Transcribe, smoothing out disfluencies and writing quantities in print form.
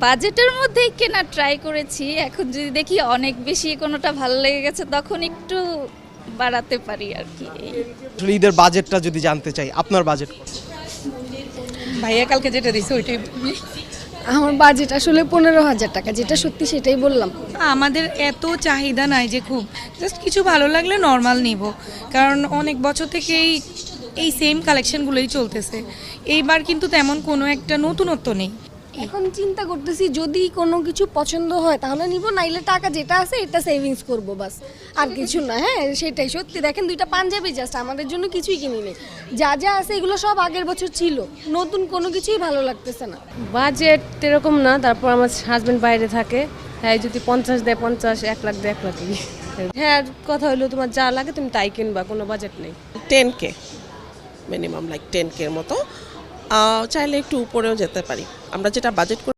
বাজেটের মধ্যেই কেনা ট্রাই করেছি। এখন যদি দেখি অনেক বেশি কোনোটা ভালো লেগে গেছে তখন একটু বাড়াতে পারি আর কি। আসলে ঈদের বাজেটটা যদি জানতে চাই, আপনার বাজেট কত? ভাইয়া কালকে যেটা দিছে ওইটাই বলবি। আমার বাজেট আসলে 15,000 টাকা, যেটা সত্যি সেটাই বললাম। আমাদের এত চাহিদা নাই যে খুব জাস্ট কিছু ভালো লাগলে নর্মাল নিব, কারণ অনেক বছর থেকেই এই সেম কালেকশনগুলোই চলতেছে। এইবার কিন্তু তেমন কোনো একটা নতুনত্ব নেই। এখন চিন্তা করতেছি যদি কোনো কিছু পছন্দ হয় তাহলে নিব, নাইলে টাকা যেটা আছে এটা সেভিংস করব বাস, আর কিছু না। হ্যাঁ সেটাই সত্যি। দেখেন দুইটা পাঞ্জাবি জাস্ট আমাদের জন্য কিছুই কিনি নেই, যা যা আছে এগুলো সব আগের বছর ছিল, নতুন কোনো কিছুই ভালো লাগতেছে না। বাজেট এরকম না, তারপর আমার হাজবেন্ড বাইরে থাকে, হ্যাঁ যদি 50 দেয় 50, 1 লাখ দেয় 1 লাখই। হ্যাঁ কথা হলো তোমার যা লাগে তুমি তাই কিনবা, কোনো বাজেট নেই। 10K মিনিমাম, লাইক 10K এর মতো। চাইলে একটু উপরেও যেতে পারি। আমরা যেটা বাজেট